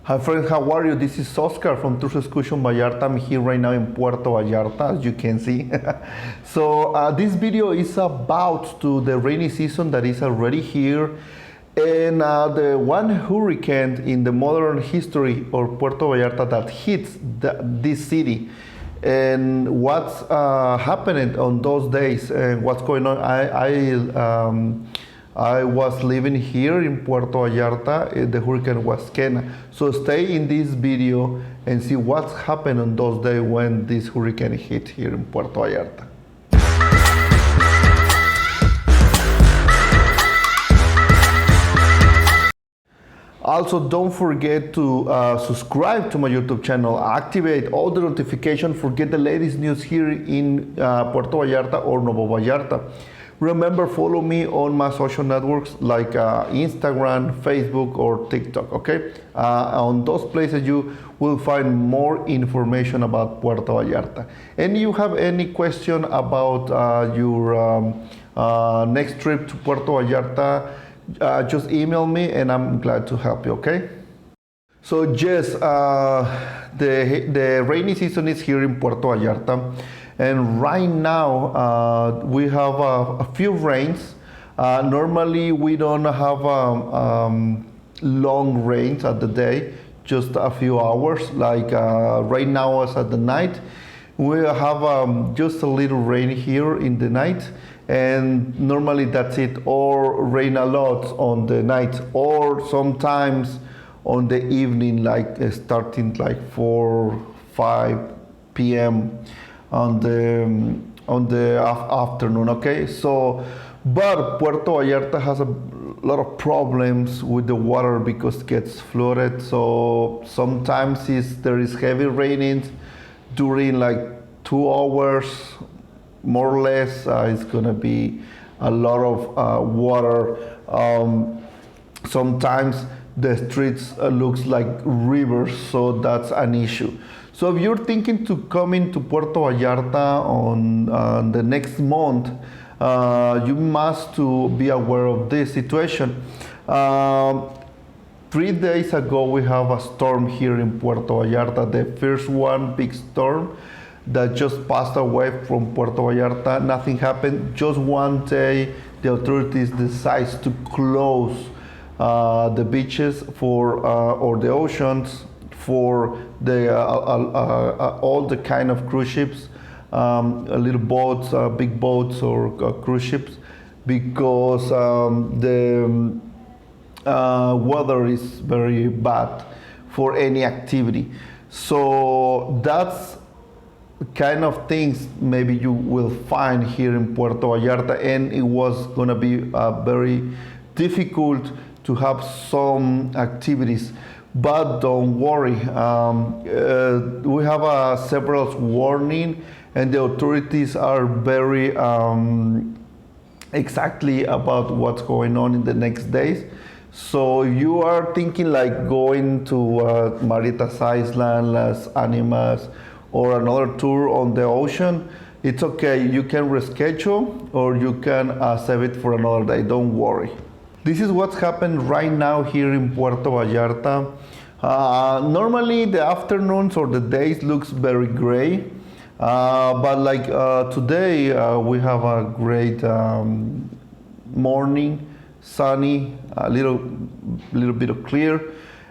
Hi friends, how are you? This is Oscar from Tours Excursion Vallarta. I'm here right now in Puerto Vallarta, as you can see. This video is about to the rainy season that is already here, and the one hurricane in the modern history of Puerto Vallarta that hits this city. And what's happening on those days and what's going on? I was living here in Puerto Vallarta. The hurricane was Kena. So stay in this video and see what's happened on those days when this hurricane hit here in Puerto Vallarta. Also, don't forget to subscribe to my YouTube channel, activate all the notifications for get the latest news here in Puerto Vallarta or Nuevo Vallarta. Remember, follow me on my social networks like Instagram, Facebook, or TikTok, okay? On those places you will find more information about Puerto Vallarta. And you have any question about your next trip to Puerto Vallarta, just email me and I'm glad to help you, okay? So yes, the rainy season is here in Puerto Vallarta. And right now we have a few rains. Normally we don't have long rains at the day, just a few hours. Like right now as at the night, we have just a little rain here in the night, and normally that's it, or rain a lot on the night, or sometimes on the evening, like starting like 4-5 p.m. on the afternoon, okay? So, but Puerto Vallarta has a lot of problems with the water because it gets flooded. So sometimes there is heavy rainings during like 2 hours, more or less. It's gonna be a lot of water. Sometimes the streets looks like rivers, so that's an issue. So if you're thinking to come into Puerto Vallarta on the next month, you must to be aware of this situation. 3 days ago, we have a storm here in Puerto Vallarta, the first one big storm that just passed away from Puerto Vallarta. Nothing happened. Just one day, the authorities decide to close the beaches or the oceans for the all the kind of cruise ships, little boats, big boats, or cruise ships, because the weather is very bad for any activity. So that's kind of things maybe you will find here in Puerto Vallarta, and it was going to be very difficult to have some activities. But don't worry, we have several warning, and the authorities are very exactly about what's going on in the next days. So you are thinking like going to Maritas Island, Las Animas, or another tour on the ocean, it's okay. You can reschedule or you can save it for another day. Don't worry. This is what's happened right now here in Puerto Vallarta. Normally the afternoons or the days looks very gray, but like today we have a great morning, sunny, a little bit of clear.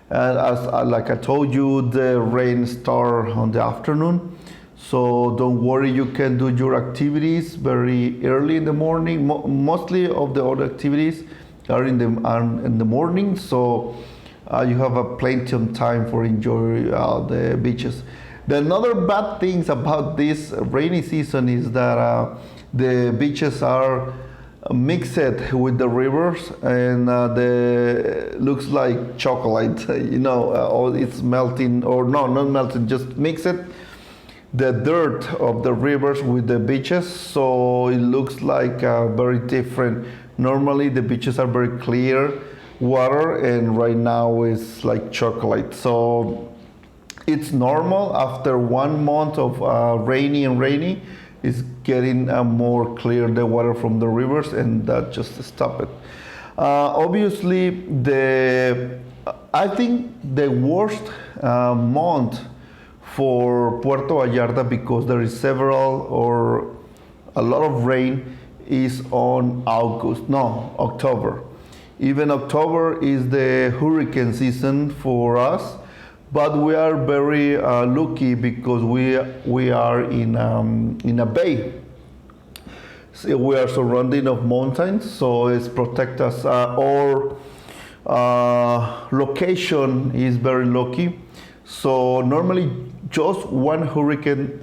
As like I told you, the rain start on the afternoon. So don't worry, you can do your activities very early in the morning. Mostly of the other activities are in the morning, so you have plenty of time for enjoy the beaches. The another bad things about this rainy season is that the beaches are mixed with the rivers, and the looks like chocolate. Or it's melting, or no, not melting, just mix it. The dirt of the rivers with the beaches, so it looks like very different. Normally the beaches are very clear water, and right now it's like chocolate. So it's normal after 1 month of rainy, it's getting more clear the water from the rivers, and that just stop it. Obviously the I think the worst month for Puerto Vallarta, because there is several or a lot of rain, is on August, no, October. Even October is the hurricane season for us, but we are very lucky because we are in a bay. So we are surrounded of mountains, so it's protect us. Our location is very lucky. So normally, just one hurricane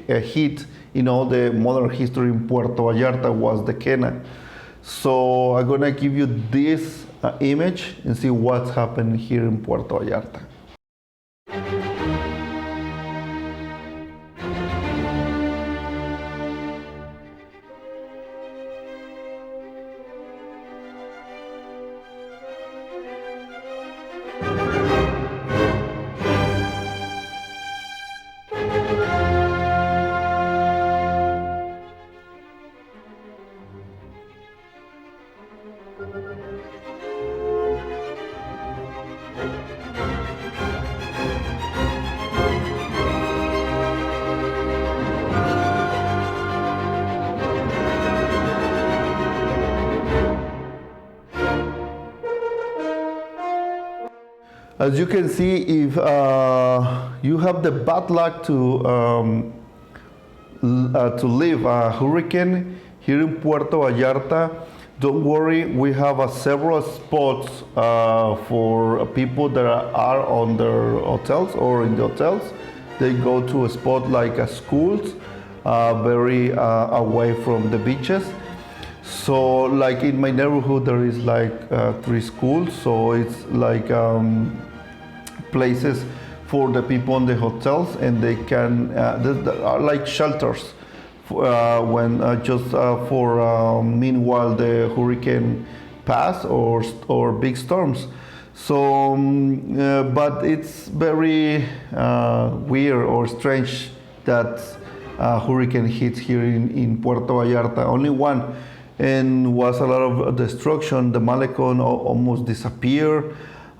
hit in all the modern history in Puerto Vallarta was the Kena. So I'm gonna give you this image and see what's happened here in Puerto Vallarta. As you can see, if you have the bad luck to live a hurricane here in Puerto Vallarta, don't worry. We have several spots for people that are on their hotels or in the hotels. They go to a spot like a schools, very away from the beaches. So, like in my neighborhood, there is like 3 schools. So it's like places for the people in the hotels, and they can there are like shelters when just for meanwhile the hurricane pass or big storms. So, but it's very weird or strange that hurricane hits here in Puerto Vallarta. Only one, and was a lot of destruction. The Malecon almost disappeared.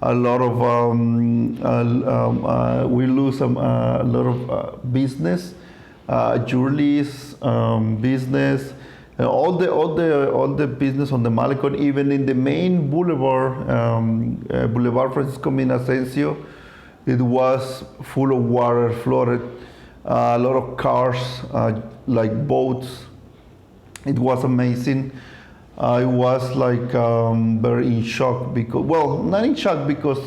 A lot of we lose a lot of business, jewelries, business, all the business on the Malecon, even in the main boulevard, Boulevard Francisco Mina Asensio, it was full of water, flooded. A lot of cars, like boats. It was amazing. I was like very in shock because, well, not in shock because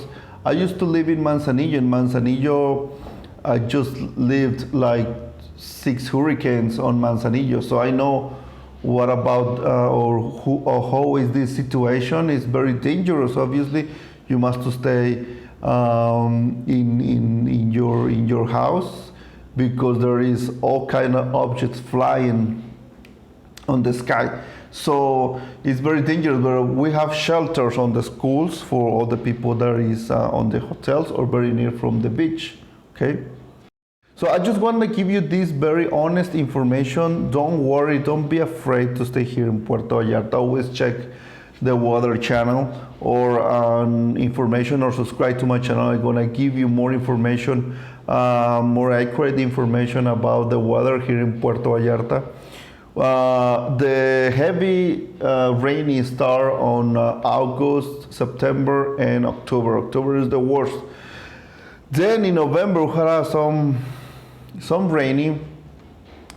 I used to live in Manzanillo. In Manzanillo, I just lived like 6 hurricanes on Manzanillo, so I know what about or how is this situation. It's very dangerous. Obviously, you must stay in your house because there is all kind of objects flying on the sky. So it's very dangerous, but we have shelters on the schools for all the people that is on the hotels or very near from the beach, okay? So I just want to give you this very honest information. Don't worry, don't be afraid to stay here in Puerto Vallarta. Always check the weather channel or information, or subscribe to my channel. I'm gonna give you more information, more accurate information about the weather here in Puerto Vallarta. The heavy rainy start on August, September, and October. October is the worst. Then in November we had some rainy,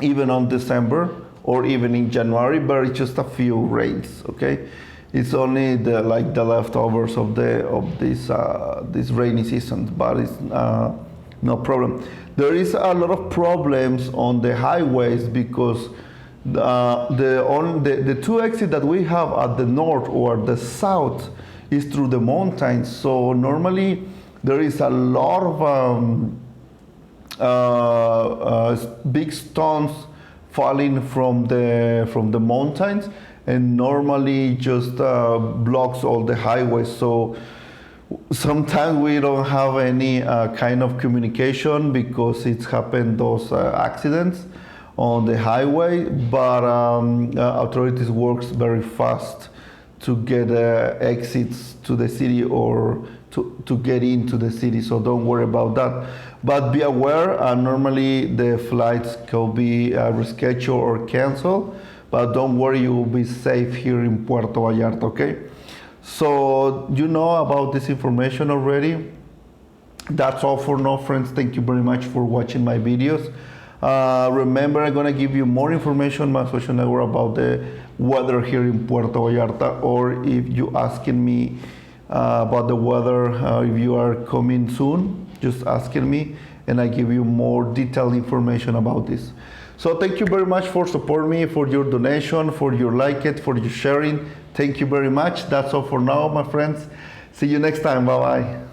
even on December or even in January, but it's just a few rains. Okay, it's only the leftovers of this rainy season, but it's no problem. There is a lot of problems on the highways because the 2 exits that we have at the north or the south is through the mountains. So normally there is a lot of big stones falling from the mountains, and normally just blocks all the highways. So sometimes we don't have any kind of communication because it's happened those accidents on the highway, but authorities works very fast to get exits to the city or to get into the city, so don't worry about that. But be aware, normally the flights could be rescheduled or canceled, but don't worry, you will be safe here in Puerto Vallarta, okay? So you know about this information already. That's all for now, friends. Thank you very much for watching my videos. Remember, I'm gonna give you more information on my social network about the weather here in Puerto Vallarta, or if you asking me about the weather, if you are coming soon, just asking me, and I give you more detailed information about this. So thank you very much for supporting me, for your donation, for your like it, for your sharing. Thank you very much. That's all for now, my friends. See you next time. Bye bye.